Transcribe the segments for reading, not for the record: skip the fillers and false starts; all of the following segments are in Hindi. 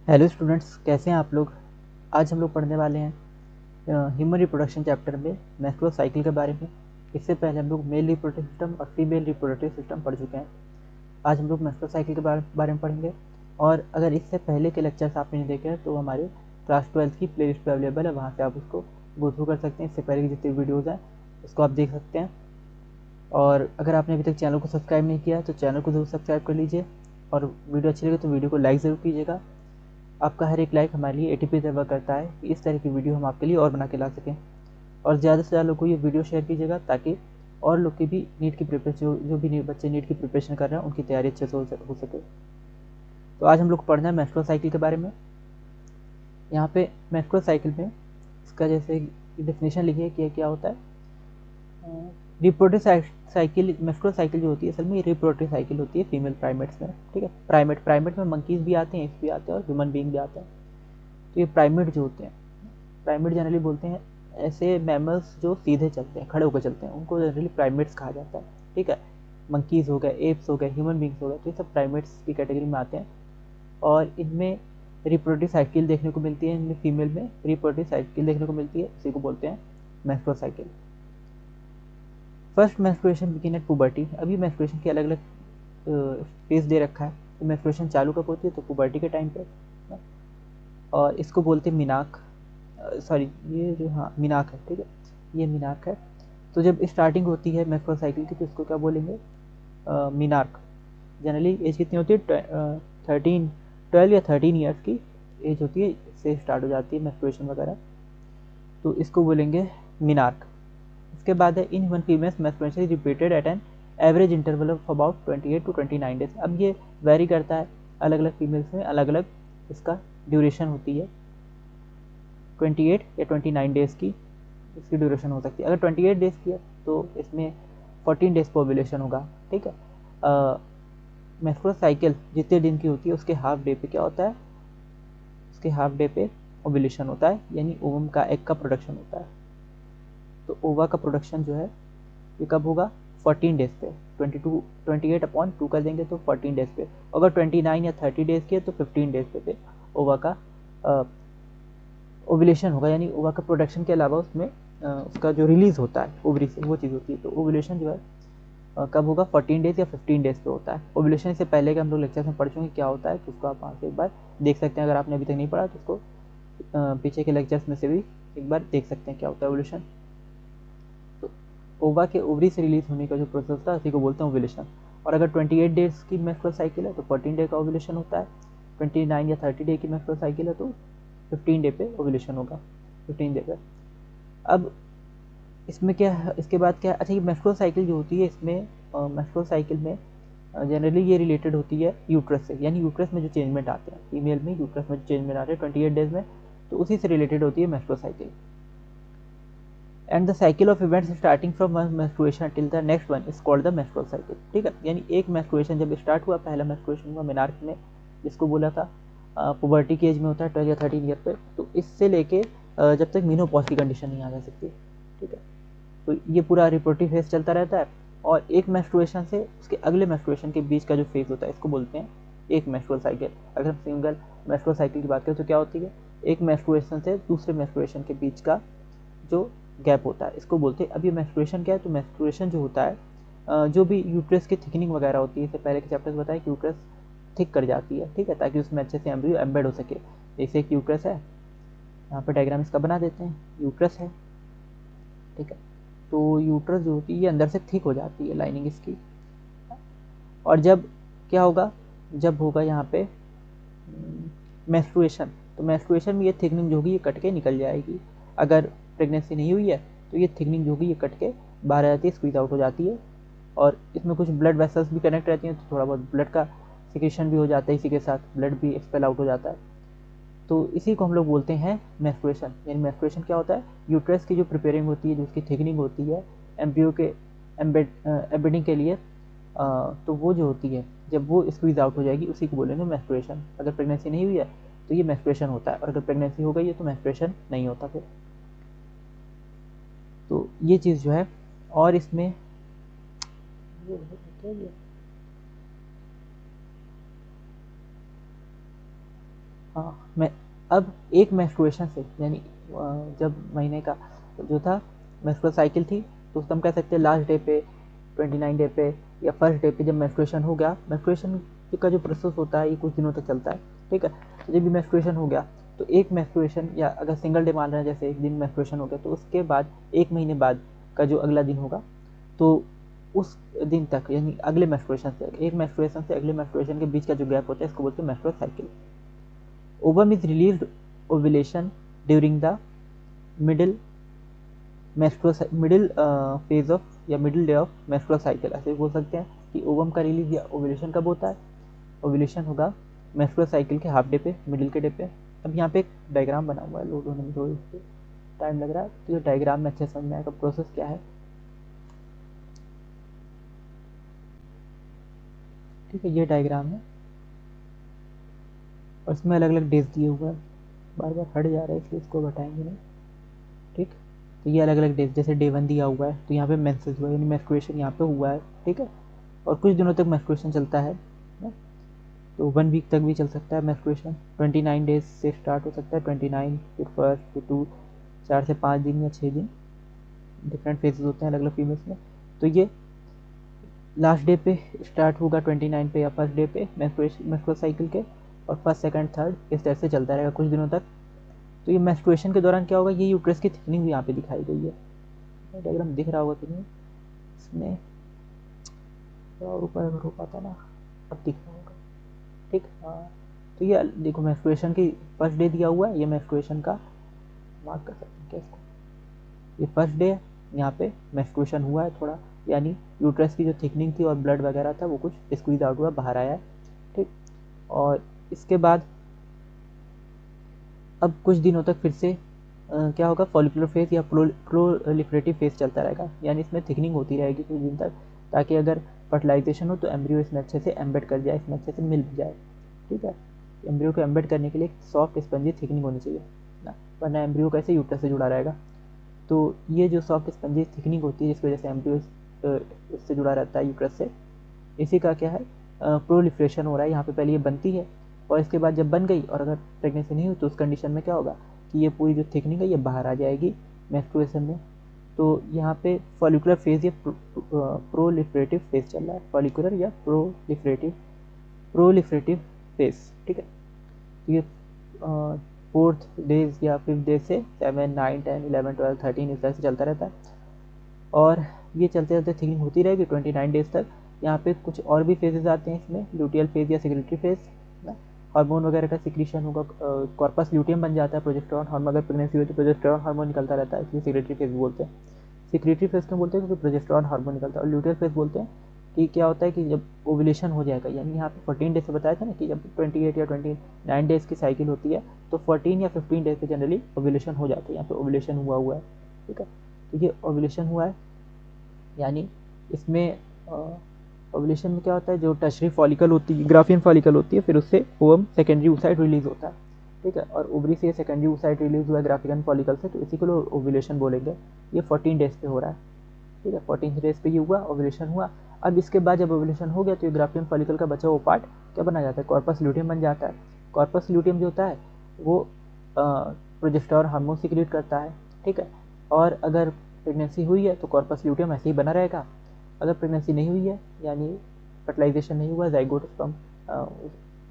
हेलो स्टूडेंट्स, कैसे हैं आप लोग। आज हम लोग पढ़ने वाले हैं ह्यूमन रिप्रोडक्शन चैप्टर में मैस्लो साइकिल के बारे में। इससे पहले हम लोग मेल रिप्रोडक्टिव सिस्टम और फीमेल रिप्रोडक्टिव सिस्टम पढ़ चुके हैं। आज हम लोग मैस्लो साइकिल के बारे में पढ़ेंगे। और अगर इससे पहले के लेक्चर्स आपने नहीं देखे हैं तो हमारे क्लास 12 की प्ले लिस्ट पर अवेलेबल है, वहाँ से आप उसको गो थ्रू कर सकते हैं। इससे पहले की जितनी वीडियोज़ हैं उसको आप देख सकते हैं। और अगर आपने अभी तक चैनल को सब्सक्राइब नहीं किया तो चैनल को ज़रूर सब्सक्राइब कर लीजिए, और वीडियो अच्छी लगे तो वीडियो को लाइक ज़रूर कीजिएगा। आपका हर एक लाइक हमारे लिए एटीपी सर्वर करता है कि इस तरह की वीडियो हम आपके लिए और बना के ला सकें। और ज़्यादा से ज़्यादा लोगों को ये वीडियो शेयर कीजिएगा ताकि और लोग की भी नीट की प्रिपरेशन, जो भी बच्चे नीट की प्रिपरेशन कर रहे हैं उनकी तैयारी अच्छे से हो सके। तो आज हम लोग पढ़ना है मेंस्ट्रुअल साइकिल के बारे में। यहाँ पे मेंस्ट्रुअल साइकिल में इसका जैसे डेफिनेशन लिखिए कि क्या होता है। रिप्रोडक्टिव साइकिल, मेंस्ट्रुअल साइकिल जो होती है असल में रिप्रोडक्टिव साइकिल होती है फीमेल प्राइमेट्स में। ठीक है, प्राइमेट में मंकीज भी आते हैं, एप्स भी आते हैं और ह्यूमन बीइंग भी आते हैं। तो ये प्राइमेट जो होते हैं, प्राइमेट जनरली बोलते हैं ऐसे मैमल्स जो सीधे चलते हैं, खड़े होकर चलते हैं, उनको जनरली प्राइमेट्स कहा जाता है। ठीक है, मंकीज़ हो गए, एप्स हो गए, ह्यूमन बींग्स हो गए, तो ये सब प्राइमेट्स की कैटेगरी में आते हैं। और इनमें रिप्रोडक्टिव साइकिल देखने को मिलती है, इनमें फीमेल में रिप्रोडक्टिव साइकिल देखने को मिलती है, इसी को बोलते हैं menstrual cycle. First menstruation begin eight puberty. अभी मेंस्ट्रुएशन के अलग अलग फेज दे रखा है। तो मेंस्ट्रुएशन चालू कब होती है, तो पुबर्टी के टाइम पे। और इसको बोलते हैं मीनाक, सॉरी ये जो, हाँ मीनाक है। ठीक है, ये मीनाक है। तो जब स्टार्टिंग होती है मेंस्ट्रुअल साइकिल की तो इसको क्या बोलेंगे, मीनार्क। जनरली एज कितनी होती है, 12 या 13 ईयर्स की एज होती है, इससे स्टार्ट हो जाती है मेंस्ट्रुएशन वगैरह, तो इसको बोलेंगे मीनार्क। इसके बाद है in human females menstruation is repeated at an average interval of about 28 to 29 days. अब ये वेरी करता है, अलग अलग फीमेल्स में अलग अलग इसका ड्यूरेशन होती है। 28 या 29 डेज की इसकी ड्यूरेशन हो सकती है। अगर 28 डेज की है तो इसमें 14 डेज पर ओव्यूलेशन होगा। ठीक है, मेंस्ट्रुअल साइकिल जितने दिन की होती है उसके हाफ डे पे क्या होता है, उसके हाफ डे पे ओव्यूलेशन होता है, यानी ओवम का एग का प्रोडक्शन होता है। तो ओवा का प्रोडक्शन जो है ये कब होगा, 14 डेज पे। 28/2 कर देंगे तो 14 डेज पे। अगर 29 या 30 डेज की है तो 15 डेज पे ओवा का ओव्यूलेशन होगा, यानी ओवा का प्रोडक्शन के अलावा उसमें उसका जो रिलीज होता है ओवरी से वो चीज़ होती है। तो ओव्यूलेशन जो है कब होगा, 14 डेज या 15 डेज पे होता है। ओव्यूलेशन से पहले के हम लोग लेक्चर में पढ़ चुके हैं क्या होता है, तो उसको आप वहाँ से एक बार देख सकते हैं। अगर आपने अभी तक नहीं पढ़ा तो उसको पीछे के लेक्चर्स में से भी एक बार देख सकते हैं क्या होता है ओव्यूलेशन। तो ओवा के ओवरी से रिलीज होने का जो प्रोसेस था उसी को बोलते हैं ओव्यूलेशन। और अगर 28 डेज की मेंस्ट्रुअल साइकिल है तो 14 डे का ओव्यूलेशन होता है। 29 या 30 डे की मेंस्ट्रुअल साइकिल है तो 15 डे पे ओव्यूलेशन होगा, 15 डे पे। अब इसमें क्या है, इसके बाद क्या है, अच्छा ये मेंस्ट्रुअल साइकिल जो होती है इसमें मेंस्ट्रुअल साइकिल में जनरली ये रिलेटेड होती है यूट्रस से, यानी यूट्रस में जो चेंजमेंट आते हैं फीमेल में, यूट्रस में जो चेंजमेंट आते हैं 28 डेज में, तो उसी से रिलेटेड होती है menstrual cycle. And the cycle of events starting from one menstruation till the next one is called the menstrual cycle. ठीक है, यानी एक मेंस्ट्रुएशन जब स्टार्ट हुआ, पहला मेंस्ट्रुएशन हुआ मेनार्क में, जिसको बोला था पुबर्टी की एज में होता है 12 या 13 ईयर पे, तो इससे लेके जब तक मीनोपॉज की कंडीशन नहीं आ जा सकती। ठीक है, तो ये पूरा रिप्रोडक्टिव फेज चलता रहता है। और एक मेंस्ट्रुएशन से उसके अगले मेंस्ट्रुएशन के बीच का जो फेज होता है इसको बोलते हैं एक मेंस्ट्रुअल साइकिल। अगर हम सिंगल मेंस्ट्रुअल साइकिल की बात करें तो क्या होती है, एक मेंस्ट्रुएशन से दूसरे मेंस्ट्रुएशन के बीच का जो गैप होता है इसको बोलते हैं। अब ये मेंस्ट्रुएशन क्या है, तो मेंस्ट्रुएशन जो होता है जो भी यूट्रस की थिकनिंग वगैरह होती है, इससे पहले के चैप्टर्स बताया कि यूट्रस थिक कर जाती है। ठीक है, ताकि उसमें अच्छे से एम्ब्रियो एम्बेड हो सके। जैसे एक यूट्रस है, यहाँ पे डायग्राम इसका बना देते हैं, यूट्रस है। ठीक है, तो यूट्रस जो होती है ये अंदर से थिक हो जाती है लाइनिंग इसकी। और जब क्या होगा, जब होगा यहाँ पे मेंस्ट्रुएशन, तो मेंस्ट्रुएशन में ये थिकनिंग जो होगी ये कट के निकल जाएगी। अगर प्रेगनेंसी नहीं हुई है तो ये थिकनिंग जो होगी ये कट के बाहर आ जाती है, स्क्वीज आउट हो जाती है। और इसमें कुछ ब्लड वेसल्स भी कनेक्ट रहती हैं, तो थोड़ा बहुत ब्लड का सिक्रेशन भी हो जाता है, इसी के साथ ब्लड भी एक्सपेल आउट हो जाता है। तो इसी को हम लोग बोलते हैं मेंस्ट्रुएशन। यानी मेंस्ट्रुएशन क्या होता है, यूट्रस की जो प्रिपेयरिंग होती है, जो उसकी थिकनिंग होती है एम्ब्रियो के एम्बेडिंग के लिए, तो वो जो होती है जब वो स्क्वीज आउट हो जाएगी उसी को बोलेंगे मेंस्ट्रुएशन। अगर प्रेगनेंसी नहीं हुई है तो ये मेंस्ट्रुएशन होता है, और अगर प्रेगनेंसी हो गई है तो मेंस्ट्रुएशन नहीं होता फिर। तो ये चीज़ जो है, और इसमें हाँ मैं अब एक मेंस्ट्रुएशन से यानी जब महीने का जो था मेंस्ट्रुअल साइकिल थी, तो उसको हम कह सकते हैं लास्ट डे पे, 29 डे पे या फर्स्ट डे पे जब मेंस्ट्रुएशन हो गया। मेंस्ट्रुएशन का जो प्रोसेस होता है ये कुछ दिनों तक चलता है, ठीक है। तो जब भी मेंस्ट्रुएशन हो गया तो एक मेंस्ट्रुएशन या अगर सिंगल डे मान रहे हैं जैसे एक दिन मेंस्ट्रुएशन हो गया, तो उसके बाद एक महीने बाद का जो अगला दिन होगा, तो उस दिन तक यानी अगले मेंस्ट्रुएशन से एक मेंस्ट्रुएशन से अगले मेंस्ट्रुएशन के बीच का जो गैप होता है इसको बोलते हैं menstrual cycle. Ovum is released ovulation during the middle phase of या middle day of menstrual cycle, ऐसे बोल सकते हैं कि ओवम का रिलीज या ओवुलेशन कब होता है। ओवुलेशन होगा मेंस्ट्रुअल साइकिल के हाफ डे पे, मिडिल के डे पे। अब यहाँ पे एक डायग्राम बना हुआ है, लोड होने में थोड़ी सी टाइम लग रहा है, तो ये डायग्राम में अच्छे समझ में आएगा प्रोसेस क्या है, ठीक है। ये डायग्राम है और इसमें अलग अलग डेज दिए हुए हैं, बार बार हट जा रहा है इसलिए इसको बताएंगे नहीं, ठीक। तो ये अलग अलग डेज, जैसे डे 1 दिया हुआ है तो यहाँ पे मेंसेस हुआ यानी मेंस्ट्रुएशन यहाँ पे हुआ है, ठीक है। और कुछ दिनों तक मेंस्ट्रुएशन चलता है ना? तो 1 वीक तक भी चल सकता है मेंस्ट्रुएशन, 29 डेज से स्टार्ट हो सकता है, 29 फिर फर्स्ट फिर 2, 4 से 5 दिन या 6 दिन, डिफरेंट फेजेस होते हैं अलग अलग फीमेल्स में। तो ये लास्ट डे पे स्टार्ट होगा 29 पे या फर्स्ट डे पे मेंस्ट्रुअल साइकिल के, और फर्स्ट सेकंड थर्ड इस तरह से चलता रहेगा कुछ दिनों तक। तो ये मेंस्ट्रुएशन के दौरान क्या होगा, ये यूट्रस की थिकनिंग भी यहाँ पे दिखाई गई है, डायग्राम दिख रहा होगा कि नहीं इसमें, और ऊपर अगर हो पाता ना, अब दिख रहा होगा, ठीक। हाँ तो ये देखो मेंस्ट्रुएशन की फर्स्ट डे दिया हुआ है, ये मेंस्ट्रुएशन का मार्क कर सकते हैं क्या इसको, ये फर्स्ट डे यहाँ पे मेंस्ट्रुएशन हुआ है थोड़ा, यानी यूट्रस की जो थिकनिंग थी और ब्लड वगैरह था वो कुछ स्क्वीज आउट हुआ, बाहर आया है, ठीक। और इसके बाद अब कुछ दिनों तक फिर से क्या होगा, फॉलिकुलर फेज या प्रोलिफरेटिव फेज चलता रहेगा, यानी इसमें थिकनिंग होती रहेगी कुछ दिन तक, ताकि अगर फर्टिलाइजेशन हो तो एम्ब्रियो इसमें अच्छे से एम्बेड कर जाए, इसमें अच्छे से मिल भी जाए, ठीक है। एम्ब्रियो को एम्बेड करने के लिए सॉफ्ट स्पंजी थिकनिंग होनी चाहिए ना, वरना एम्ब्रियो कैसे यूट्रस से जुड़ा रहेगा। तो ये जो सॉफ्ट स्पंजी थिकनिंग होती है जिसकी वजह से एम्ब्रियो उससे जुड़ा रहता है यूट्रस से, इसी का क्या है प्रोलिफरेशन हो रहा है। यहाँ पे पहले ये बनती है और इसके बाद जब बन गई और अगर प्रेगनेंसी नहीं हुई तो उस कंडीशन में क्या होगा कि ये पूरी जो थिकनिंग है ये बाहर आ जाएगी मेंस्ट्रुएशन में। तो यहाँ पे फॉलिकुलर फेज या प्रोलिफरेटिव फेज चल रहा है, फॉलिकुलर या प्रोलिफरेटिव फेज, ठीक है। तो ये 4th डेज या 5th डे से 7, 9, 10, 11, 12, 13 इस तरह से चलता रहता है, और ये चलते चलते थिकनिंग होती रहेगी 29 डेज तक। यहाँ पे कुछ और भी फेजेस आते हैं इसमें, ल्यूटियल फेज या सेक्रेटरी फेज ना, हार्मोन वगैरह का सिक्रीशन होगा, कॉर्पस ल्यूटियम बन जाता है, प्रोजेस्टेरॉन हार्मोन, अगर प्रेगनेंसी हुई तो प्रोजेस्टेरॉन हार्मोन निकलता रहता है, इसलिए सेक्रेटरी फेज बोलते हैं। सेक्रेटरी फेज क्यों बोलते हैं, क्योंकि प्रोजेस्टेरॉन हार्मोन निकलता है। और ल्यूटियल फेज बोलते हैं कि क्या होता है कि जब ओवुलेशन हो जाएगा, यानी यहाँ पे 14 डेज से बताया था ना कि जब 28 या 29 डेज की साइकिल होती है तो 14 या 15 डेज पे जनरली ओवुलेशन हो जाता है, यहाँ पे ओवुलेशन हुआ है, ठीक है। तो ये ओवुलेशन हुआ है, यानी इसमें ओवुलेशन में क्या होता है, जो टर्शरी फॉलिकल होती है, ग्राफियन फॉलिकल होती है, फिर उससे ओवम सेकेंडरी oocyte रिलीज होता है, ठीक है। और ओवरी से सेकेंडरी oocyte रिलीज हुआ है ग्राफियन फॉलिकल से, तो इसी को लोग ओवुलेशन बोलेंगे। ये 14 डेज पे हो रहा है, ठीक है, 14 डेज पे ये हुआ, ओवुलेशन हुआ। अब इसके बाद जब ओवुलेशन हो गया तो ये ग्राफियन फॉलिकल का बचा हुआ पार्ट क्या बना जाता है, कॉर्पस ल्यूटियम बन जाता है। कॉर्पस ल्यूटियम जो होता है वो प्रोजेस्टेरॉन हार्मोन सिक्रीट करता है, ठीक है। और अगर प्रेगनेंसी हुई है तो कॉर्पस ल्यूटियम ऐसे ही बना रहेगा। अगर प्रेगनेंसी नहीं हुई है यानी फर्टिलाइजेशन नहीं हुआ, जाइगोट स्पर्म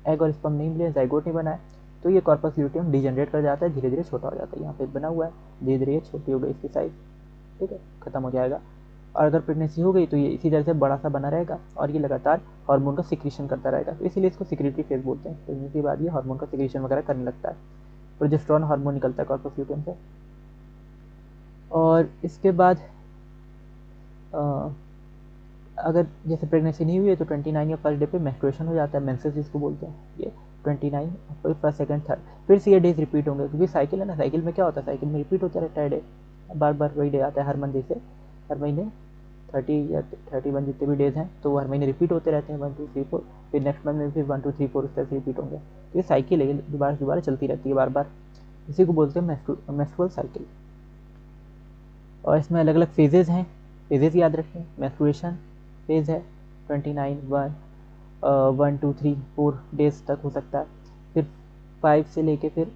एग और स्पर्म नहीं मिले, जाइगोट नहीं बना है, तो ये कॉर्पस ल्यूटियम डिजनरेट कर जाता है, धीरे धीरे छोटा हो जाता है। यहाँ पे बना हुआ है, धीरे धीरे छोटी हो गई इसकी साइज, ठीक है, खत्म हो जाएगा। और अगर प्रेगनेंसी हो गई तो ये इसी तरह से बड़ा सा बना रहेगा और ये लगातार हार्मोन का सिक्रीशन करता रहेगा, तो इसीलिए इसको सिक्रेटरी फेज बोलते हैं। प्रेगनेंसी के बाद ये हार्मोन का सिक्रीशन वगैरह करने लगता है, प्रोजेस्टेरॉन हार्मोन निकलता है कॉर्पस ल्यूटियम से। और इसके बाद अगर जैसे प्रेगनेंसी नहीं हुई है तो 29 या फर्स्ट डे पे मेंस्ट्रुएशन हो जाता है, मेंसेस जिसको बोलते हैं। ये 29 फिर फर्स्ट सेकंड थर्ड फिर से ये डेज रिपीट होंगे, क्योंकि साइकिल है ना, साइकिल में क्या होता है, साइकिल में रिपीट होता रहता है डे, बार बार वही डे आता है हर मंथ, जैसे हर महीने 30 या 31 जितने भी डेज हैं तो वो हर महीने रिपीट होते रहते हैं, 1, 2, 3, 4, फिर नेक्स्ट मंथ में फिर 1, 2, 3, 4 इस तरह से रिपीट होंगे। तो ये साइकिल है, ये दोबारा चलती रहती है बार बार, इसी को बोलते हैं मेंस्ट्रुअल साइकिल। और इसमें अलग अलग फेजेज़ हैं, फेजेज़ याद रखें। मेंस्ट्रुएशन फेज़ है 29 1 2 3 4 डेज तक हो सकता है। फिर 5 से लेके फिर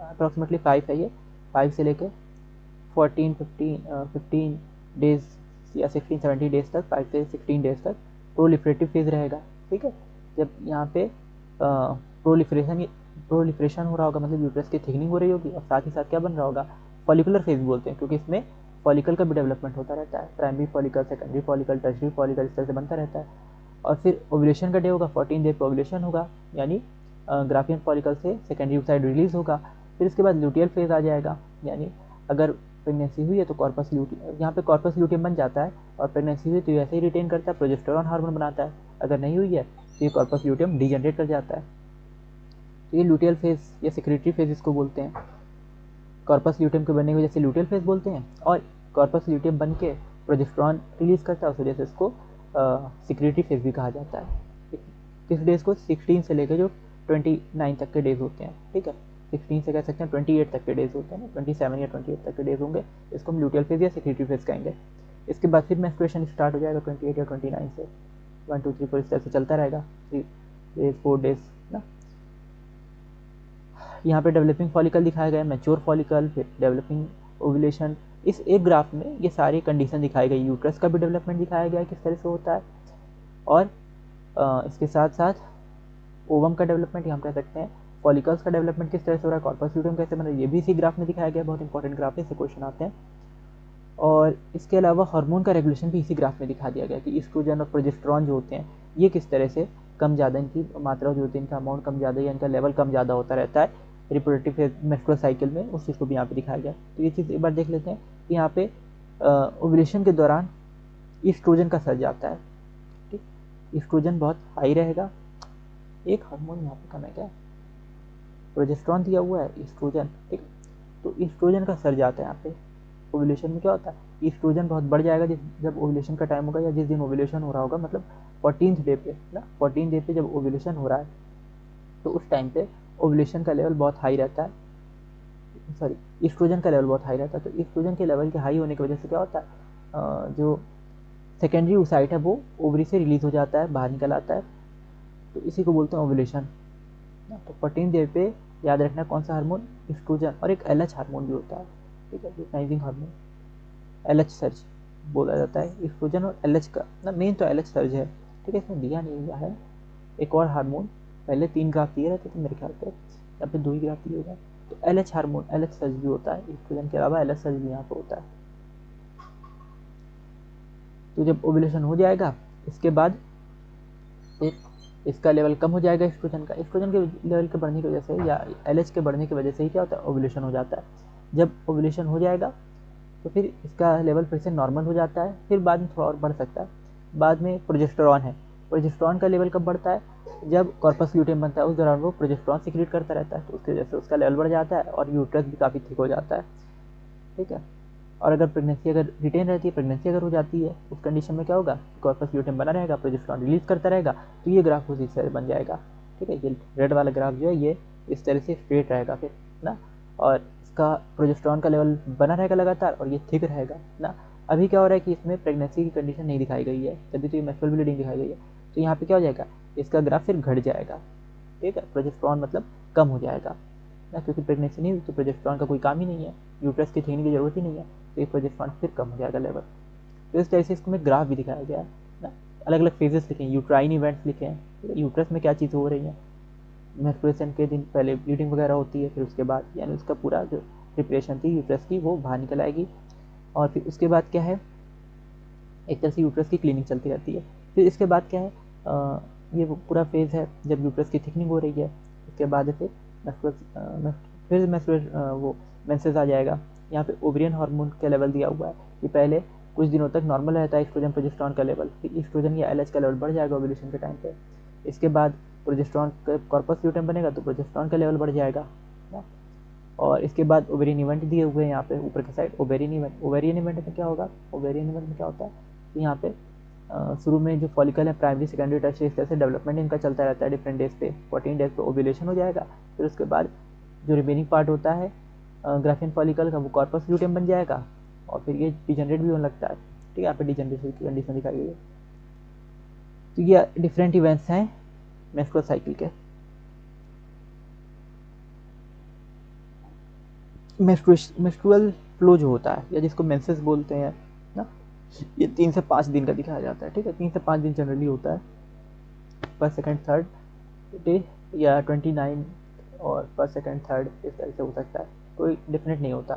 अप्रॉक्सीमेटली 5 है ये, 5 से लेके 15 डेज या 16-17 डेज तक, 5 से 16 डेज तक प्रोलिफरेटिव फेज रहेगा। ठीक है, जब यहाँ पे प्रोलिफरेशन हो रहा होगा, मतलब यूट्रस की थिकनिंग हो रही होगी, और साथ ही साथ क्या बन रहा होगा, फॉलिकुलर फेज बोलते हैं, क्योंकि इसमें फॉलिकल का भी डेवलपमेंट होता रहता है, primary follicle, secondary follicle, tertiary follicle, इस तरह से बनता रहता है। और फिर ओव्यूलेशन का डे होगा, 14 डे पे ओव्यूलेशन होगा, यानी ग्राफियन फॉलिकल से सेकेंडरी ओसाइड रिलीज होगा। फिर इसके बाद ल्यूटियल फेज आ जाएगा, यानी अगर प्रेगनेंसी हुई है तो कॉर्पस ल्यूटियम, यहाँ पे कॉर्पस ल्यूटियम बन जाता है, और प्रेगनेंसी हुई तो ये ऐसे ही रिटेन करता है, प्रोजेस्टेरॉन हार्मोन बनाता है। अगर नहीं हुई है तो ये कॉर्पस ल्यूटियम डिजनरेट कर जाता है। तो ये ल्यूटियल फेज या सेक्रेटरी फेज इसको बोलते हैं। कॉर्पस ल्यूटियम के बनने की वजह से ल्यूटियल फेज बोलते हैं, और कॉर्पस ल्यूटियम बन के प्रोजेस्टेरॉन रिलीज करता है, उस वजह से इसको सेक्रेटरी फेज भी कहा जाता है। किस डेज को, 16 से लेकर जो 29 तक के डेज होते हैं। ठीक है, 16 से कह सकते हैं 28 तक के डेज होते हैं ना, 27 या 28 तक के डेज होंगे, इसको हम ल्यूटियल फेज या सेक्रेटरी फेज कहेंगे। इसके बाद फिर मेंस्ट्रुएशन स्टार्ट हो जाएगा 28 या 29 से, 1 2 3 4 इस तरह से चलता रहेगा, 3 डेज 4 डेज ना। यहाँ पे डेवलपिंग फॉलिकल दिखाया गया है, मैच्योर फॉलिकल, फिर डेवलपिंग ओव्यूलेशन। इस एक ग्राफ में ये सारी कंडीशन दिखाई गई, यूट्रस का भी डेवलपमेंट दिखाया गया है किस तरह से होता है, और इसके साथ साथ ओवम का डेवलपमेंट, हम कह सकते हैं फॉलिकल्स का डेवलपमेंट किस तरह से हो रहा है, कॉर्पस ल्यूटियम कैसे बन रहा है, ये भी इसी ग्राफ में दिखाया गया है। बहुत इंपॉर्टेंट ग्राफ है, इससे क्वेश्चन आते हैं। और इसके अलावा हार्मोन का रेगुलेशन भी इसी ग्राफ में दिखा दिया गया कि ईस्ट्रोजन और प्रोजेस्टेरॉन जो होते हैं ये किस तरह से कम ज़्यादा, इनकी मात्रा जो होती है, इनका अमाउंट कम ज़्यादा या इनका लेवल कम ज़्यादा होता रहता है रिप्रोडक्टिव मेंस्ट्रुअल साइकिल में, उस चीज़ को भी यहाँ पे दिखाया गया। तो ये चीज़ एक बार देख लेते हैं कि यहाँ पे ओव्यूलेशन के दौरान ईस्ट्रोजन का सर्ज आता है। ठीक, ईस्ट्रोजन बहुत हाई रहेगा। एक हार्मोन यहाँ पे कम है क्या, प्रोजेस्टेरॉन दिया हुआ है, ईस्ट्रोजन। ठीक, तो ईस्ट्रोजन का सर्ज आता है यहाँ पे। ओव्यूलेशन में क्या होता है, ईस्ट्रोजन बहुत बढ़ जाएगा जब ओव्यूलेशन का टाइम होगा, या जिस दिन ओव्यूलेशन हो रहा होगा, मतलब 14th डे पे ना, 14 डे पे जब ओव्यूलेशन हो रहा है तो उस टाइम पे ओव्यूलेशन का लेवल बहुत हाई रहता है, सॉरी ईस्ट्रोजन का लेवल बहुत हाई रहता है। तो ईस्ट्रोजन के लेवल के हाई होने की वजह से क्या होता है, जो सेकेंडरी ओसाइट है वो ओवरी से रिलीज हो जाता है, बाहर निकल आता है, तो इसी को बोलते हैं ओव्यूलेशन। तो 14 डे पे याद रखना कौन सा हार्मोन, ईस्ट्रोजन, और एक LH हार्मोन भी होता है। ठीक है, लुटेनाइजिंग हार्मोन, LH सर्ज बोला जाता है। ईस्ट्रोजन और LH का ना, मेन तो LH सर्ज है। ठीक है, इसमें दिया नहीं हुआ है एक और हार्मोन, पहले 3 ग्राफ दिए रहते थे मेरे ख्याल पे, यहाँ पे 2 ही ग्राफ दिए हुए हैं। तो LH हार्मोन, LH सर्ज भी होता है, ईस्ट्रोजन के अलावा LH सर्ज भी यहाँ पे होता है। तो जब ओव्यूलेशन हो जाएगा इसके बाद फिर इसका लेवल कम हो जाएगा ईस्ट्रोजन का, ईस्ट्रोजन के लेवल के बढ़ने की वजह से या LH के बढ़ने की वजह से ही क्या होता है, ओव्यूलेशन हो जाता है। जब ओव्यूलेशन हो जाएगा तो फिर इसका लेवल फिर से नॉर्मल हो जाता है, फिर बाद में थोड़ा और बढ़ सकता है। बाद में प्रोजेस्टेरॉन है, प्रोजेस्टेरॉन का लेवल कब बढ़ता है, जब कॉर्पस ल्यूटियम बनता है उस दौरान वो प्रोजेस्टेरॉन सीक्रेट करता रहता है, तो उसकी वजह से उसका लेवल बढ़ जाता है और यूट्रस भी काफ़ी थिक हो जाता है। ठीक है, और अगर प्रेगनेंसी अगर रिटेन रहती है, प्रेगनेंसी अगर हो जाती है, उस कंडीशन में क्या होगा, कॉर्पस ल्यूटियम बना रहेगा, प्रोजेस्टेरॉन रिलीज करता रहेगा, तो ये ग्राफ उसी से बन जाएगा। ठीक है, ये रेड वाला ग्राफ जो है ये इस तरह से स्ट्रेट रहेगा फिर ना, और इसका प्रोजेस्टेरॉन का लेवल बना रहेगा लगातार और ये थिक रहेगा ना। अभी क्या हो रहा है कि इसमें प्रेगनेंसी की कंडीशन नहीं दिखाई गई है, तभी तो ये मेंस्ट्रुअल ब्लीडिंग दिखाई गई है, तो यहाँ पे क्या हो जाएगा, इसका ग्राफ फिर घट जाएगा। ठीक है, प्रोजेस्टेरॉन मतलब कम हो जाएगा ना, क्योंकि प्रेगनेंसी नहीं हुई तो प्रोजेस्टेरॉन का कोई काम ही नहीं है, यूट्रस की थिकनिंग की जरूरत ही नहीं है, तो ये प्रोजेस्टेरॉन फिर कम हो जाएगा लेवल। तो इस तरह से इसको में ग्राफ भी दिखाया गया है ना, अलग अलग फेजेस लिखे हैं, यूट्राइन इवेंट्स लिखे हैं, यूट्रस में क्या चीज़ हो रही है, मेंस्ट्रुएशन के दिन पहले ब्लीडिंग वगैरह होती है, फिर उसके बाद यानी उसका पूरा जो प्रिपरेशन थी यूट्रस की वो बाहर निकल आएगी, और फिर उसके बाद क्या है, एक तरह से यूट्रस की क्लीनिंग चलती रहती है। फिर इसके बाद क्या है, ये पूरा फेज़ है जब यूट्रस की थिकनिंग हो रही है, उसके बाद फिर वो मेंसेस आ जाएगा। यहाँ पे ओवरियन हार्मोन का लेवल दिया हुआ है कि पहले कुछ दिनों तक नॉर्मल रहता है ईस्ट्रोजन प्रोजेस्टेरॉन का लेवल, फिर ईस्ट्रोजन या LH का लेवल बढ़ जाएगा ओव्यूलेशन के टाइम पे। इसके बाद प्रोजेस्टेरॉन कॉर्पस ल्यूटियम बनेगा तो प्रोजेस्टेरॉन का लेवल बढ़ जाएगा ना। और इसके बाद ओवेरियन इवेंट दिए हुए हैं यहाँ पे ऊपर की साइड, ओवेरियन इवेंट में क्या होगा, ओवेरियन इवेंट में क्या होता है कि यहाँ पे शुरू में जो फॉलिकल है प्राइमरी सेकेंडरी टर्शियरी इस तरह से डेवलपमेंट इनका चलता रहता है डिफरेंट डेज पे, 14 डेज पे ओव्यूलेशन हो जाएगा, फिर उसके बाद जो रिमेनिंग पार्ट होता है ग्राफियन फॉलिकल का वो कॉर्पस ल्यूटियम बन जाएगा, और फिर ये डिजनरेट भी होने लगता है। ठीक है, यहाँ पे डिजनरेशन की कंडीशन दिखाई गई है। तो ये डिफरेंट इवेंट्स हैं मेंस्ट्रुअल साइकिल के। मेंस्ट्रुअल फ्लो जो होता है या जिसको मेंसेस बोलते हैं ना, ये 3 से 5 दिन का दिखाया जाता है, ठीक है। 3 से 5 दिन जनरली होता है, फर्स्ट सेकंड थर्ड डे या 29 और फर्स्ट सेकंड थर्ड इस तरह से हो सकता है, कोई डिफिनेट नहीं होता।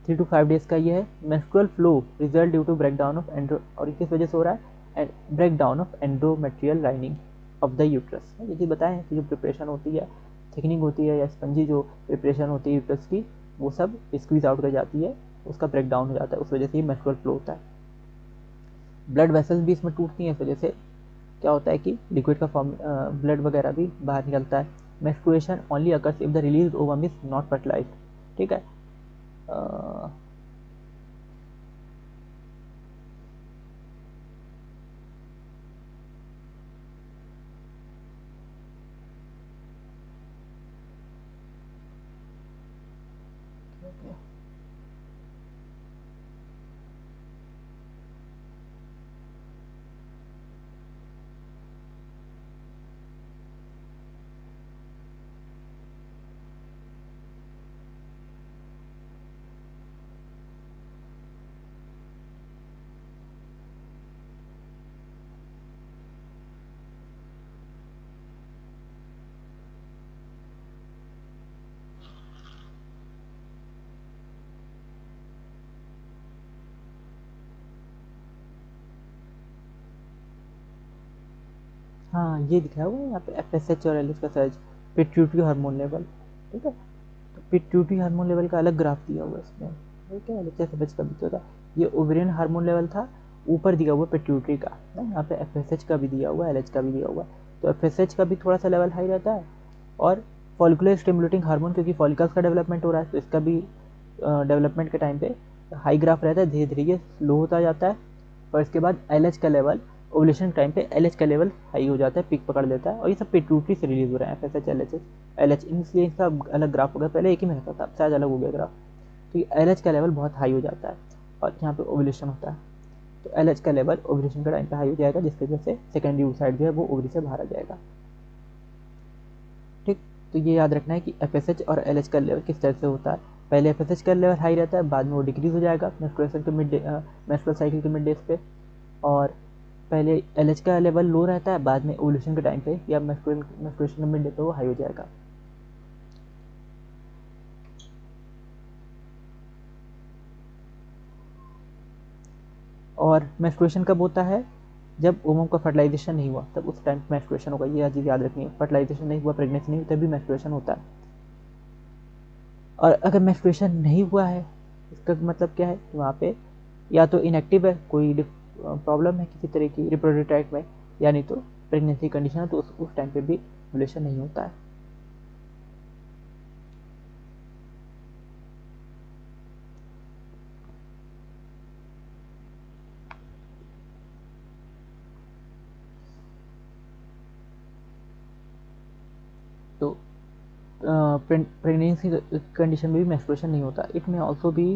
3 to 5 डेज का ये है। Menstrual flow result due to breakdown of andro, और किस वजह से हो रहा है, break down of endometrial lining of the uterus. ये चीज़ बताएं कि जो प्रिपरेशन होती है, थिकनिंग होती है या स्पंजी जो प्रिपरेशन होती है यूट्रस की, वो सब स्क्वीज आउट कर जाती है, उसका ब्रेक डाउन हो जाता है, उस वजह से ये मेंस्ट्रुअल फ्लो होता है। ब्लड वेसल्स भी इसमें टूटती हैं, इस वजह से क्या होता है कि लिक्विड का फॉर्म, ब्लड वगैरह भी बाहर निकलता है। Menstruation only occurs if the release ovum is not fertilised, ठीक है। हाँ, ये दिखाया हुआ है यहाँ पे FSH और LH का सर्च, पिट्यूटरी हार्मोन लेवल, ठीक है। तो पिट्यूटरी हार्मोन लेवल का अलग ग्राफ दिया हुआ है इसमें, ठीक है। LH FSH का भी तो था, ये ओवेरियन हार्मोन लेवल था, ऊपर दिया हुआ पिट्यूटरी का ना, यहाँ पे FSH का भी दिया हुआ है, LH का भी दिया हुआ है। तो FSH का भी थोड़ा सा लेवल हाई रहता है, और फॉलिकुलर स्टिमुलेटिंग हार्मोन, क्योंकि फॉलिकल्स का डेवलपमेंट हो रहा है, तो इसका भी डेवलपमेंट के टाइम पे हाई ग्राफ रहता है, धीरे धीरे ये स्लो होता जाता है। और इसके बाद LH का लेवल, ओवुलेशन टाइम पे LH का लेवल हाई हो जाता है, पीक पकड़ लेता है, और ये सब पिट्यूटरी से रिलीज हो रहे हैं, FSH LH, इसलिए इसका अलग ग्राफ हो गया, पहले एक ही में रहता था, शायद अलग हो गया ग्राफ। तो ये LH का लेवल बहुत हाई हो जाता है, और यहाँ पे ओवुलेशन होता है, तो LH का लेवल ओवुलेशन के टाइम पे हाई हो जाएगा, जिसकी वजह से सेकेंडरी oocyte जो है वो ओवरी से बाहर आ जाएगा, ठीक। तो ये याद रखना है कि FSH और LH का लेवल किस तरह से होता है। पहले FSH का लेवल हाई रहता है, बाद में वो डिक्रीज हो जाएगा मेंस्ट्रुअल साइकिल के मिड डेज पे, और पहले LH का लेवल लो रहता है, बाद में ओवुलेशन के टाइम पे या मेंस्ट्रुएशन के मिड डे पे वो हाई हो जाएगा। और मेंस्ट्रुएशन कब होता है, जब ओवम का फर्टिलाइजेशन नहीं हुआ, तब उस टाइम मेंस्ट्रुएशन होगा, ये चीज़ याद रखनी है। फर्टिलाइजेशन नहीं हुआ, प्रेगनेंसी नहीं हुई, तभी मेंस्ट्रुएशन होता है। और अगर मेंस्ट्रुएशन नहीं हुआ है, इसका मतलब क्या है कि वहाँ पे या तो इनएक्टिव है, कोई प्रॉब्लम है किसी तरह की रिप्रोडक्टिव ट्रैक्ट में, या नहीं तो प्रेगनेंसी कंडीशन है, तो उस टाइम पे भी ओवुलेशन नहीं होता है। तो प्रेगनेंसी कंडीशन में भी मेंस्ट्रुएशन नहीं होता। It may also be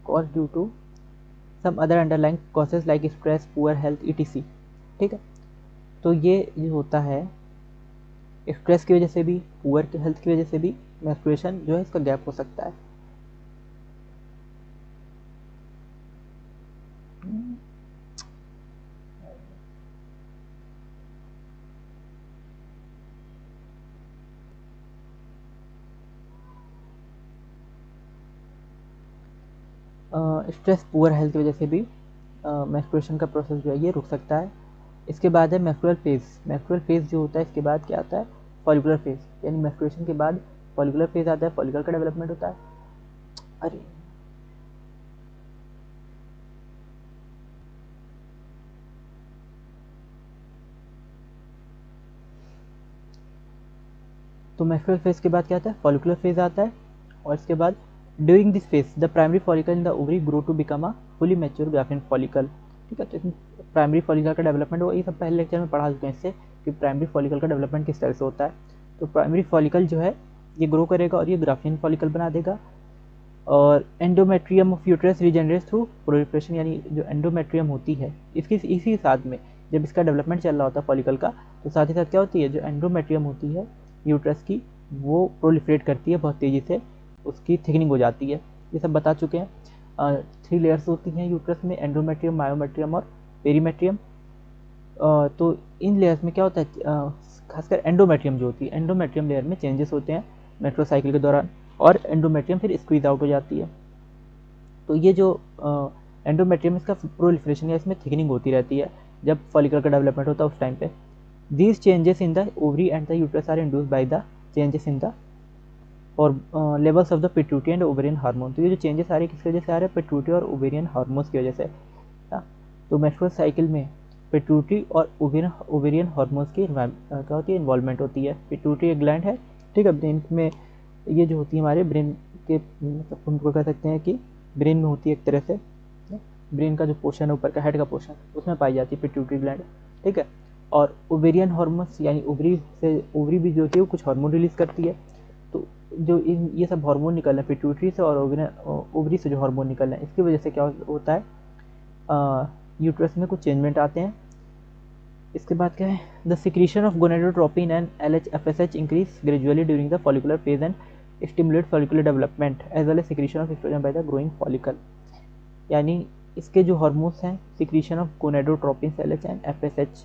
cause due to some other underlying causes like stress, poor health etc, ठीक है। तो ये जो होता है, स्ट्रेस की वजह से भी, पुअर हेल्थ की वजह से भी मेंस्ट्रुएशन जो है इसका गैप हो सकता है। स्ट्रेस, पुअर हेल्थ की वजह से भी मेंस्ट्रुएशन का प्रोसेस जो है ये रुक सकता है। इसके बाद है मेंस्ट्रुअल फेज। मेंस्ट्रुअल फेज जो होता है, इसके बाद क्या आता है, फॉलिकुलर फेज, यानी मेंस्ट्रुएशन के बाद फॉलिकुलर फेज आता है, फॉलिकल का डेवलपमेंट होता है। अरे तो मेंस्ट्रुअल फेज के बाद क्या आता है, फॉलिकुलर फेज आता है, और इसके बाद during this phase the primary follicle in the ovary grow to become a fully mature Graafian follicle, ठीक है। तो इसमें प्राइमरी फॉलिकल का डेवलपमेंट होगा, ये सब पहले लेक्चर में पढ़ा चुके हैं इससे कि प्राइमरी फॉलिकल का डेवलपमेंट किस तरह से होता है। तो प्राइमरी फॉलिकल जो है ये ग्रो करेगा और ये ग्राफिन फॉलिकल बना देगा, और endometrium of uterus regenerates through proliferation, यानी जो एंडोमेट्रियम होती है इसकी इसी साथ में जब इसका डेवलपमेंट चल रहा होता है फॉलिकल का, तो साथ ही साथ क्या होती है, जो एंडोमेट्रियम होती है यूट्रस की, वो प्रोलिफरेट करती है बहुत तेज़ी से उसकी थिकनिंग हो जाती है। ये सब बता चुके हैं। 3 लेयर्स होती हैं यूट्रस में, एंडोमेट्रियम, मायोमेट्रियम और पेरीमेट्रियम। तो इन लेयर्स में क्या होता है, खासकर एंडोमेट्रियम जो होती है, एंडोमेट्रियम लेयर में चेंजेस होते हैं मेट्रोसाइकिल के दौरान, और एंडोमेट्रियम फिर स्क्वीज आउट हो जाती है। तो ये जो एंडोमेट्रियम, इसका प्रोलिफरेशन या इसमें थिकनिंग होती रहती है जब फॉलिकल का डेवलपमेंट होता है उस टाइम पे। These changes in the ovary and the uterus are induced by the changes in the or levels of the pituitary and ovarian hormone. तो ये जो चेंजेस आ रहे हैं किसकी वजह से आ रहे हैं, पिट्यूटरी और ओवेरियन हार्मोन्स की वजह से। तो मेंस्ट्रुअल साइकिल में पिट्यूटरी और ओवेरियन हार्मोन्स की क्या होती है, इन्वॉल्वमेंट होती है। पिट्यूटरी एक ग्लैंड है, ठीक है, ब्रेन में ये जो होती है हमारे ब्रेन के, मतलब हम कह सकते हैं कि ब्रेन में होती है एक तरह से, ब्रेन का जो पोर्शन है ऊपर का, हेड का पोर्शन, उसमें पाई जाती है पिट्यूटरी ग्लैंड, ठीक है। और ओवेरियन हार्मोन्स यानी ओवरी भी जो होती है वो कुछ हार्मोन रिलीज करती है। तो जो ये सब हार्मोन निकल रहे हैं पिट्यूटरी से और ओवरी से, जो हार्मोन निकल रहे हैं, इसकी वजह से क्या होता है, यूट्रस में कुछ चेंजमेंट आते हैं। इसके बाद क्या है, the secretion of gonadotropin and LH-FSH increase gradually during the follicular phase and stimulate follicular development as well as secretion of oestrogen by the growing follicle. यानी इसके जो हार्मोन्स हैं, secretion of gonadotropin, LH and FSH,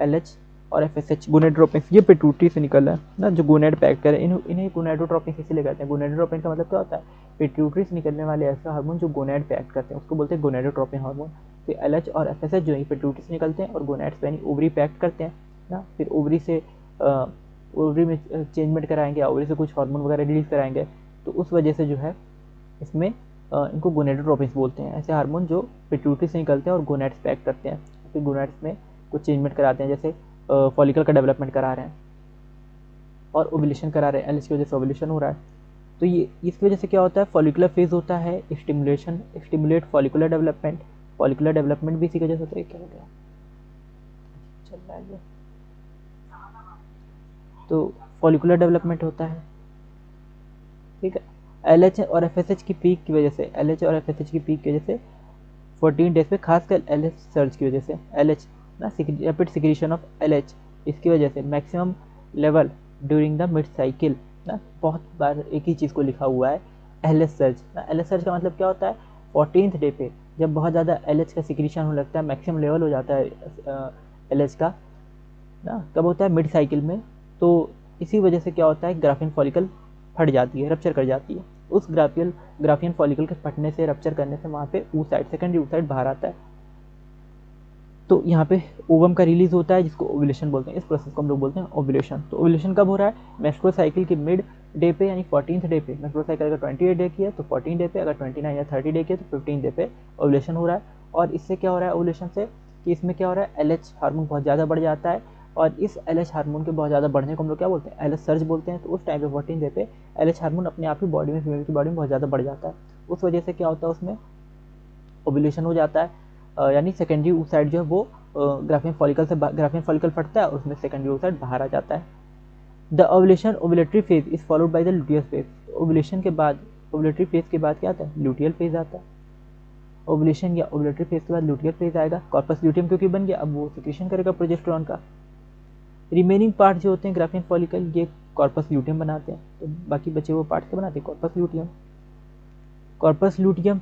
LH और FSH गोनेडोट्रोपिन, ये पिट्यूटरी से निकल रहा है ना, जो गोनेड पैक करे, इन्हें गोनेडोट्रोपिन इसीलिए कहते हैं। गोनेडोट्रोपिन का मतलब क्या होता है, पिट्यूटरी से निकलने वाले ऐसे हार्मोन जो गोनेड पे एक्ट करते हैं उसको बोलते हैं गोनेडोट्रोपिन हार्मोन। फिर LH और FSH जो है पिट्यूटरी से निकलते हैं और गोनेड्स यानी ओवरी पे एक्ट करते हैं ना, फिर ओवरी से ओवरी में चेंजमेंट कराएंगे, ओवरी से कुछ हार्मोन वगैरह रिलीज कराएंगे, तो उस वजह से जो है इसमें इनको गोनेडोट्रोपिन बोलते हैं, ऐसे हार्मोन जो पिट्यूटरी से निकलते हैं और गोनेड्स पे एक्ट करते हैं, फिर गोनेड्स में कुछ चेंजमेंट कराते हैं, जैसे फॉलिकल का डेवलपमेंट करा रहे हैं और ओव्यूलेशन करा रहे हैं, LH की वजह से ओव्यूलेशन हो रहा है। तो ये इसकी वजह से क्या होता है, फॉलिकुलर फेज होता है, स्टिमुलेट फॉलिकुलर डेवलपमेंट भी इसी की वजह से होता है। क्या हो गया, चल रहा है ये, तो फॉलिकुलर डेवलपमेंट होता है, ठीक है। LH और FSH की पीक की वजह से, LH और FSH की पीक की वजह से 14 डेज पे, खासकर LH सर्ज की वजह से, LH ना रैपिड सिक्रीशन ऑफ LH, इसकी वजह से maximum level during the mid cycle ना, बहुत बार एक ही चीज़ को लिखा हुआ है LH सर्ज ना। LH सर्ज का मतलब क्या होता है, 14th डे पे जब बहुत ज़्यादा LH का सिक्रीशन होने लगता है, मैक्सिमम लेवल हो जाता है LH का ना, कब होता है, मिड साइकिल में। तो इसी वजह से क्या होता है, ग्राफियन फॉलिकल फट जाती है, रप्चर कर जाती है। उस ग्राफियन फॉलिकल के फटने से, रप्चर करने से वहाँ पे oocyte, सेकेंडरी oocyte बाहर आता है। तो यहाँ पे ओवम का रिलीज होता है जिसको ओव्यूलेशन बोलते हैं, इस प्रोसेस को हम लोग बोलते हैं ओव्यूलेशन। तो ओव्यूलेशन कब हो रहा है, मेंस्ट्रुअल साइकिल के मिड डे पे यानी 14th डे पे। मेंस्ट्रुअल साइकिल अगर 28 डे की है तो 14 डे पे, अगर 29 या 30 डे की है तो 15 डे पे ओव्यूलेशन हो रहा है। और इससे क्या हो रहा है ओव्यूलेशन से, कि इसमें क्या हो रहा है, LH हार्मोन बहुत ज़्यादा बढ़ जाता है, और इस LH हार्मोन के बहुत ज़्यादा बढ़ने को हम लोग क्या बोलते हैं, LH सर्ज बोलते हैं। तो उस टाइम पे 14 डे पे LH हार्मोन अपने आप ही बॉडी में, फीमेल की बॉडी में बहुत ज़्यादा बढ़ जाता है। उस वजह से क्या होता है, उसमें ओव्यूलेशन हो जाता है, यानी सेकेंडरी oocyte जो है वो ग्राफियन फॉलिकल फटता है और उसमें सेकेंडरी oocyte बाहर आ जाता है। The ovulation ovulatory phase is followed by the luteal phase. Ovulation के बाद, ओव्यूलेटरी फेज के बाद क्या आता है, लुटियल फेज आता है। ओव्यूलेशन या ओव्यूलेटरी फेज के बाद लुटियल फेज आएगा, कॉर्पस ल्यूटियम क्योंकि बन गया, अब वो सिक्रीशन करेगा प्रोजेस्टेरॉन का। रिमेनिंग पार्ट जो होते हैं ग्राफियन फॉलिकल, ये कॉर्पस ल्यूटियम बनाते हैं, तो बाकी बचे वो पार्ट क्या बनाते हैं, कॉर्पस ल्यूटियम। कॉर्पस ल्यूटियम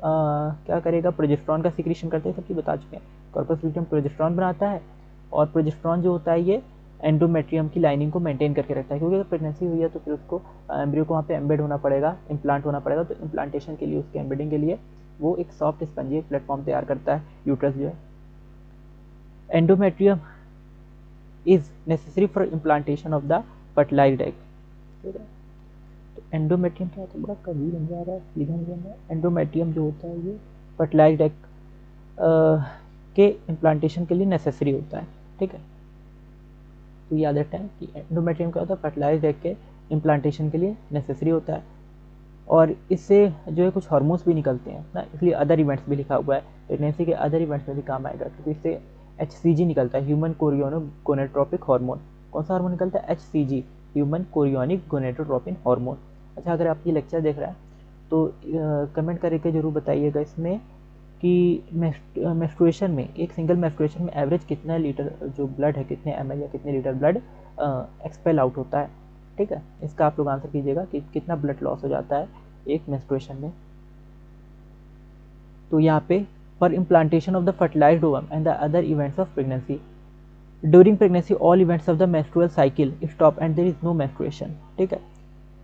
क्या करेगा, प्रोजेस्टेरॉन का सिक्रीशन करते हैं, सब चीज़ बता चुके हैं। कॉर्पस ल्यूटियम प्रोजेस्टेरॉन बनाता है, और प्रोजेस्टेरॉन जो होता है ये एंडोमेट्रियम की लाइनिंग को मेंटेन करके रखता है, क्योंकि अगर प्रेगनेंसी हुई है तो फिर उसको एम्ब्रियो को वहाँ पे एम्बेड होना पड़ेगा, इम्प्लांट होना पड़ेगा। तो इम्प्लांटेशन के लिए, उसके एम्बेडिंग के लिए वो एक सॉफ्ट स्पंजी प्लेटफॉर्म तैयार करता है यूट्रस जो है। Endometrium is necessary for implantation of the fertilised egg, ठीक है। तो एंडोमेट्रियम क्या होता है, बड़ा कभी बन जा रहा है, सीधा नहीं बन रहा है। एंडोमेट्रियम जो होता है ये फर्टिलाइज्ड एग के इम्प्लांटेशन के लिए नेसेसरी होता है, ठीक है। तो याद रखना है कि एंडोमेट्रियम क्या होता है, फर्टिलाइज्ड एग के इम्प्लांटेशन के लिए नेसेसरी होता है, और इससे जो है कुछ हार्मोन्स भी निकलते हैं ना, इसलिए अदर इवेंट्स भी लिखा हुआ है, प्रेगनेंसी के अदर इवेंट्स में भी काम आएगा, क्योंकि इससे HCG निकलता है, ह्यूमन कोरियोनिक गोनेटोट्रोपिक हार्मोन। कौन सा हार्मोन निकलता है, HCG, ह्यूमन कोरियोनिक गोनेटोट्रोपिन हार्मोन। अच्छा, अगर आप ये लेक्चर देख रहे हैं तो कमेंट करके जरूर बताइएगा इसमें कि मेंस्ट्रुएशन में, एक सिंगल मेंस्ट्रुएशन में एवरेज कितना लीटर जो ब्लड है, कितने ml या कितने लीटर ब्लड एक्सपेल आउट होता है। ठीक है, इसका आप लोग आंसर कीजिएगा कि कितना ब्लड लॉस हो जाता है एक मेंस्ट्रुएशन में। तो यहाँ पे for implantation of the fertilised ovum and the other events of pregnancy, during pregnancy all events of the menstrual cycle stop and there is no menstruation. ठीक है,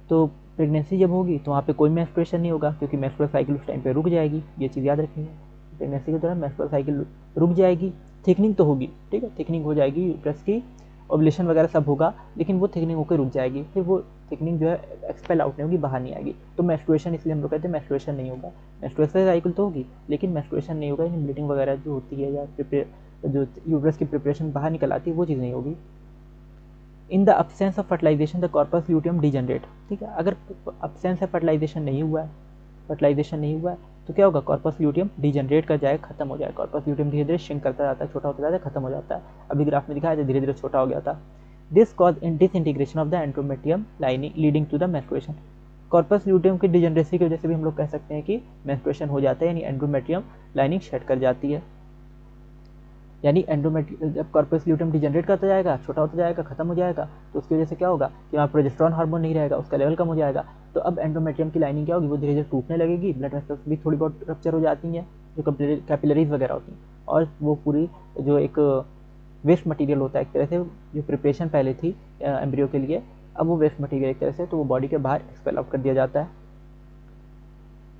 तो प्रेगनेंसी जब होगी तो वहाँ पे कोई मेंस्ट्रुएशन नहीं होगा क्योंकि मेंस्ट्रुअल साइकिल उस टाइम पे रुक जाएगी। ये चीज़ याद रखनी है, प्रेगनेंसी के दौरान मेंस्ट्रुअल साइकिल रुक जाएगी, थिकनिंग तो होगी, ठीक है, थिकनिंग हो जाएगी, यूट्रस की ओवुलेशन वगैरह सब होगा, लेकिन वो थिकनिंग होकर रुक जाएगी, फिर वो थिकनिंग जो है एक्सपेल आउट नहीं होगी, बाहर नहीं आएगी। तो मेंस्ट्रुएशन इसलिए हम लोग कहते हैं मेंस्ट्रुएशन नहीं होगा। मेंस्ट्रुअल साइकिल तो होगी लेकिन मेंस्ट्रुएशन नहीं होगा, यानी ब्लीडिंग वगैरह जो होती है या जो यूट्रस की प्रिपरेशन बाहर निकल आती है वो चीज़ नहीं होगी। In the absence of fertilisation the corpus luteum degenerate. ठीक है, अगर अब्सेंस है फर्टिलाइजेशन नहीं हुआ है, तो क्या होगा, कॉर्पस ल्यूटियम डिजनरेट कर जाएगा, खत्म हो जाएगा। कॉर्पस ल्यूटियम धीरे धीरे श्रिंक करता जाता है, छोटा होता जाता है, खत्म हो जाता है। अभी ग्राफ में दिखाया था धीरे धीरे छोटा हो गया था। This cause in disintegration of the endometrium lining leading to the menstruation. Corpus luteum की डिजनरेसी की वजह से भी हम लोग कह सकते हैं कि मेंस्ट्रुएशन हो जाता है, यानी एंडोमेट्रियम लाइनिंग शेड कर जाती है। यानी एंडोमेट्रियम जब कॉर्पस ल्यूटियम डिजनरेट करता जाएगा, छोटा होता जाएगा, खत्म हो जाएगा, तो उसकी वजह से क्या होगा कि वहाँ प्रोजेस्टेरॉन हार्मोन नहीं रहेगा, उसका लेवल कम हो जाएगा। तो अब एंडोमेट्रियम की लाइनिंग क्या होगी, वो धीरे धीरे टूटने लगेगी, ब्लड वेसल्स भी थोड़ी बहुत रप्चर हो जाती हैं, जो कैपिलरीज वगैरह होती हैं, और वो पूरी जो एक वेस्ट मटेरियल होता है एक तरह से, जो प्रिपरेशन पहले थी एम्ब्रियो के लिए, अब वो वेस्ट मटेरियल एक तरह से तो वो बॉडी के बाहर एक्सपेल आउट कर दिया जाता है।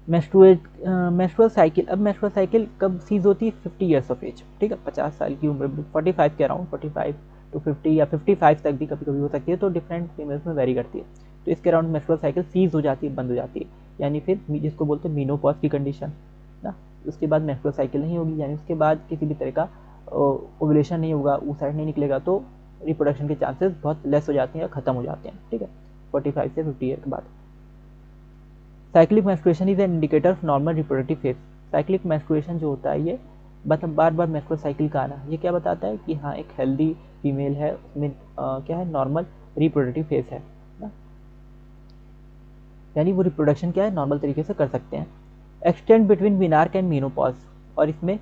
मेंस्ट्रुअल साइकिल, अब मेंस्ट्रुअल साइकिल कब सीज होती है, 50 ईयर्स ऑफ एज। ठीक है, 50 साल की उम्र, 45 के अराउंड, 45 टू 50 या 55 तक भी कभी कभी हो सकती है, तो डिफरेंट फीमेल्स में वेरी करती है। तो इसके अराउंड मेंस्ट्रुअल साइकिल सीज हो जाती है, बंद हो जाती है, यानी फिर जिसको बोलते हैं मीनोपॉज की कंडीशन ना। उसके बाद मेंस्ट्रुअल साइकिल नहीं होगी, यानी उसके बाद किसी भी तरह का ओवुलेशन नहीं होगा, oocyte नहीं निकलेगा, तो रिप्रोडक्शन के चांसेस बहुत लेस हो जाते हैं या खत्म हो जाते हैं। ठीक है, 45 से 50 ईयर के बाद। Cyclic menstruation is an indicator of normal reproductive phase. Cyclic menstruation जो होता है, ये मतलब बार बार मेंस्ट्रुअल साइकिल का आना, ये क्या बताता है कि हाँ एक हेल्दी फीमेल है, उसमें क्या है, नॉर्मल रिप्रोडक्टिव फेज है ना, यानी वो रिप्रोडक्शन क्या है, नॉर्मल तरीके से कर सकते हैं। एक्सटेंड बिटवीन मिनार्क एंड मीनोपॉज, और इसमें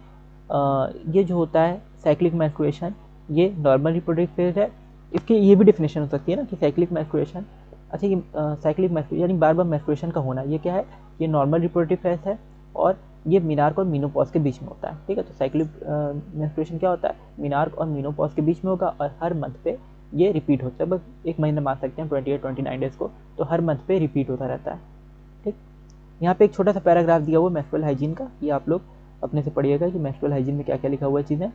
ये जो होता है साइक्लिक मेंस्ट्रुएशन, ये नॉर्मल रिप्रोडक्टिव फेज है। इसकी ये भी डेफिनेशन हो सकती है ना कि साइक्लिक मेंस्ट्रुएशन, अच्छा ये साइक्लिक मेंस्ट्रुएशन यानी बार बार मेंस्ट्रुएशन का होना, ये क्या है, ये नॉर्मल रिप्रोडक्टिव फेज है और ये मीनार्क और मीनोपॉज के बीच में होता है। ठीक है, तो साइक्लिक मेंस्ट्रुएशन क्या होता है, मीनार्क और मीनोपॉज के बीच में होगा, और हर मंथ पे ये रिपीट होता है, बस एक महीना मान सकते हैं 28-29 डेज को, तो हर मंथ पे रिपीट होता रहता है। ठीक, यहाँ पे एक छोटा सा पैराग्राफ दिया हुआ मेंस्ट्रुअल हाइजीन का, ये आप लोग अपने से पढ़िएगा कि मेंस्ट्रुअल हाइजीन में क्या क्या लिखा हुआ है चीज़ें,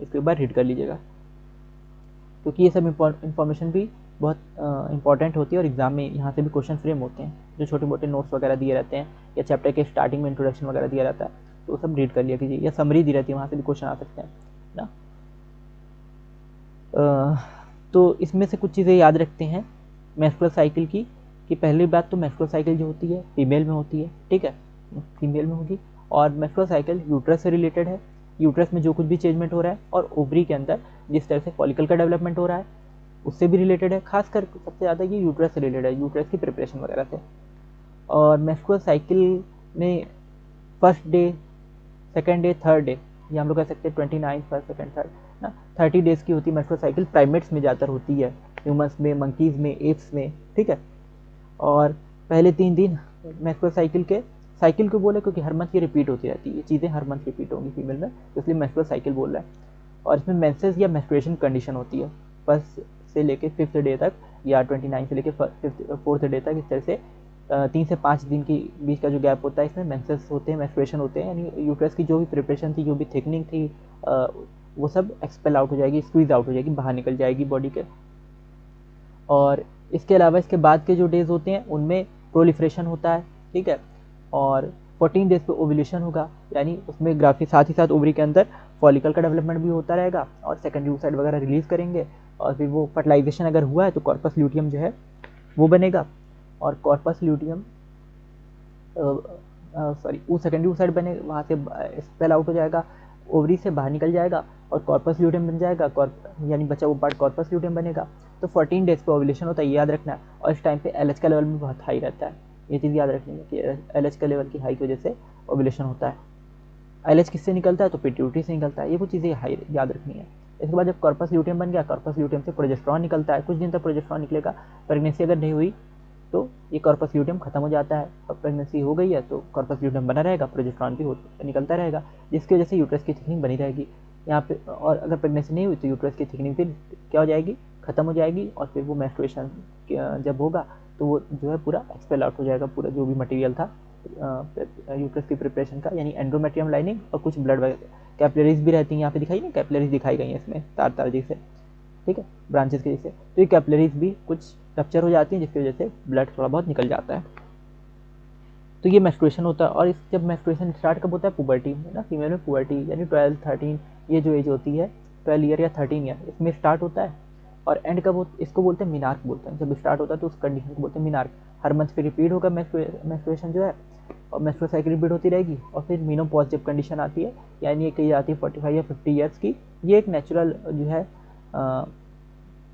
इसको एक बार रीड कर लीजिएगा, क्योंकि ये सब इन्फॉर्मेशन भी बहुत इंपॉर्टेंट होती है और एग्जाम में यहाँ से भी क्वेश्चन फ्रेम होते हैं, जो छोटे मोटे नोट्स वगैरह दिए रहते हैं या चैप्टर के स्टार्टिंग में इंट्रोडक्शन वगैरह दिया रहता है, तो वो सब रीड कर लिया कीजिए, या समरी दी रहती है, वहाँ से भी क्वेश्चन आ सकते हैं ना। तो इसमें से कुछ चीज़ें याद रखते हैं मेंस्ट्रुअल साइकिल की, कि पहली बात तो मेंस्ट्रुअल साइकिल जो होती है फीमेल में होती है, ठीक है, फीमेल में होगी, और मेंस्ट्रुअल साइकिल यूट्रस से रिलेटेड है, यूट्रस में जो कुछ भी चेंजमेंट हो रहा है, और ओवरी के अंदर जिस तरह से फॉलिकल का डेवलपमेंट हो रहा है उससे भी रिलेटेड है, खासकर सबसे ज़्यादा ये यूट्रस से रिलेटेड है, यूट्रस की प्रिपरेशन वगैरह से। और मेंस्ट्रुअल साइकिल में first day, second day, third day, ये हम लोग कह सकते हैं 29 फर्स्ट सेकेंड थर्ड ना, 30 डेज़ की होती है मेंस्ट्रुअल साइकिल, प्राइमेट्स में ज़्यादातर होती है, ह्यूमंस में, मंकीज़ में, एप्स में। ठीक है, और पहले 3 दिन मेंस्ट्रुअल साइकिल को बोले क्योंकि हर मंथ ये रिपीट होती रहती है, ये चीज़ें हर मंथ रिपीट होंगी फीमेल में, इसलिए मेंस्ट्रुअल साइकिल बोल रहा है। और इसमें मेंसेस या मेंस्ट्रुएशन कंडीशन होती है, फर्स्ट से लेके 5th डे तक, या 29 से लेके 4th डे तक, इस तरह से 3 से 5 दिन के बीच का जो गैप होता है, इसमें मेंसेस होते हैं, मेंस्ट्रुएशन होते हैं, यानी यूट्रस की जो भी प्रिपरेशन थी, जो भी थिकनिंग थी, वो सब एक्सपेल आउट हो जाएगी, स्क्वीज आउट हो जाएगी, बाहर निकल जाएगी बॉडी के। और इसके अलावा इसके बाद के जो डेज होते हैं उनमें प्रोलिफरेशन होता है। ठीक है, और 14 डेज पे ओवुलेशन होगा, यानी उसमें ग्राफी साथ ही साथ ओवरी के अंदर फॉलिकल का डेवलपमेंट भी होता रहेगा, और सेकेंडरी oocyte वगैरह रिलीज करेंगे, और फिर वो फर्टिलाइजेशन अगर हुआ है तो कॉर्पस ल्यूटियम जो है वो बनेगा, और कॉर्पस ल्यूटियम वो सेकेंडरी oocyte बने, वहाँ से स्पेल आउट हो जाएगा, ओवरी से बाहर निकल जाएगा और कॉर्पस ल्यूटियम बन जाएगा, यानी बचा वो पार्ट कॉर्पस ल्यूटियम बनेगा। तो 14 डेज पे ओवुलेशन होता है, ये याद रखना है, और इस टाइम पे LH का लेवल भी बहुत हाई रहता है, ये चीज़ याद रखनी है कि LH का लेवल की हाई की वजह से ओवुलेशन होता है। LH किससे निकलता है, तो पिट्यूटरी से निकलता है, ये कुछ चीज़ें हाई याद रखनी है। इसके बाद जब कॉर्पस ल्यूटियम बन गया, कॉर्पस ल्यूटियम से प्रोजेस्टेरॉन निकलता है, कुछ दिन तक प्रोजेस्टेरॉन निकलेगा। प्रेगनेंसी अगर नहीं हुई तो ये कॉर्पस ल्यूटियम खत्म हो जाता है। अब प्रेगनेंसी हो गई है तो कॉर्पस ल्यूटियम बना रहेगा, प्रोजेस्टेरॉन भी निकलता रहेगा, जिसकी वजह से यूट्रस की थिकनिंग बनी रहेगी यहाँ पे। और अगर प्रेगनेंसी नहीं हुई तो यूट्रस की थिकनिंग फिर क्या हो जाएगी, खत्म हो जाएगी, और फिर वो मेंस्ट्रुएशन जब होगा तो वो जो है पूरा एक्सपेल आउट हो जाएगा, पूरा जो भी मटेरियल था यूट्रस की प्रिपरेशन का, यानी एंडोमेट्रियम लाइनिंग और कुछ ब्लड कैपिलरीज भी रहती हैं, यहाँ पे दिखाई नहीं, कैपिलरीज दिखाई गई हैं इसमें तार तार जैसे, ठीक है, ब्रांचेस के जैसे। तो ये कैपिलरीज भी कुछ रप्चर हो जाती हैं, जिसकी वजह से ब्लड थोड़ा बहुत निकल जाता है। तो ये मेंस्ट्रुएशन होता है। और इस जब मेंस्ट्रुएशन स्टार्ट कब होता है, पुबर्टी में ना, फीमेल में पुबर्टी यानी 12 13, ये जो एज होती है 12 ईयर या 13 ईयर, इसमें स्टार्ट होता है। और एंड कब इसको बोलते हैं मिनार्क बोलते हैं, जब स्टार्ट होता है तो उस कंडीशन को बोलते हैं मिनार्क। हर मंथ पे रिपीट होगा मेंस्ट्रुएशन जो है, और मेंस्ट्रुअल साइकिल रिपीट होती रहेगी। और फिर मेनोपॉज जब कंडीशन आती है, यानी ये कही जाती है 45 या 50 ईयर्स की, ये एक नेचुरल जो है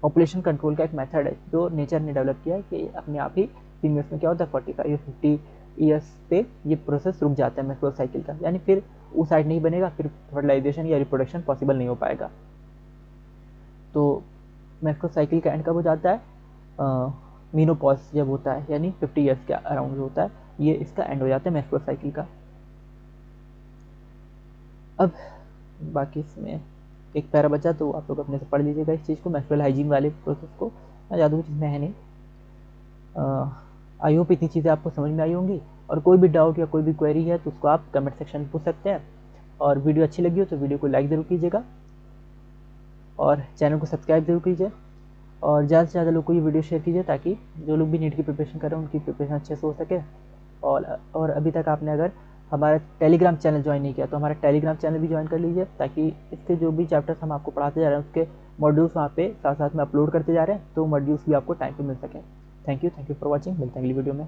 पॉपुलेशन कंट्रोल का एक मेथड है जो नेचर ने डेवलप किया है कि अपने आप ही फीमेल्स में क्या होता है 45 या 50 ईयर्स पे ये प्रोसेस रुक जाता है मेंस्ट्रुअल साइकिल का, यानी फिर oocyte नहीं बनेगा, फिर फर्टिलाइजेशन या रिप्रोडक्शन पॉसिबल नहीं हो पाएगा। तो मेंस्ट्रुअल साइकिल का एंड कब हो जाता है, मेनोपॉज जब होता है, यानी 50 ईयर्स के अराउंड जो होता है, ये इसका एंड हो जाता है मेंस्ट्रुअल साइकिल का। अब बाकी इसमें एक पैरा बचा तो आप लोग अपने से पढ़ लीजिएगा इस चीज़ को, मेंस्ट्रुअल हाइजीन वाले प्रोसेस को, ज़्यादा कुछ इसमें है नहीं। आई होप इतनी चीज़ें आपको समझ में आई होंगी। और कोई भी डाउट या कोई भी क्वेरी है तो उसको आप कमेंट सेक्शन में पूछ सकते हैं। और वीडियो अच्छी लगी हो तो वीडियो को लाइक ज़रूर कीजिएगा, और चैनल को सब्सक्राइब जरूर कीजिए, और ज़्यादा से ज़्यादा लोग को ये वीडियो शेयर कीजिए, ताकि जो लोग भी नीट की प्रिपरेशन कर रहे हैं उनकी प्रिपरेशन अच्छे से हो सके। और अभी तक आपने अगर हमारा टेलीग्राम चैनल ज्वाइन नहीं किया तो हमारा टेलीग्राम चैनल भी ज्वाइन कर लीजिए, ताकि इसके जो भी चैप्टर्स हम आपको पढ़ाते जा रहे हैं उसके मॉड्यूल्स वहाँ पे साथ साथ में अपलोड करते जा रहे हैं, तो मॉड्यूल्स भी आपको टाइम पे मिल सकें। थैंक यू फॉर वॉचिंग, मिलते हैं अगली वीडियो में।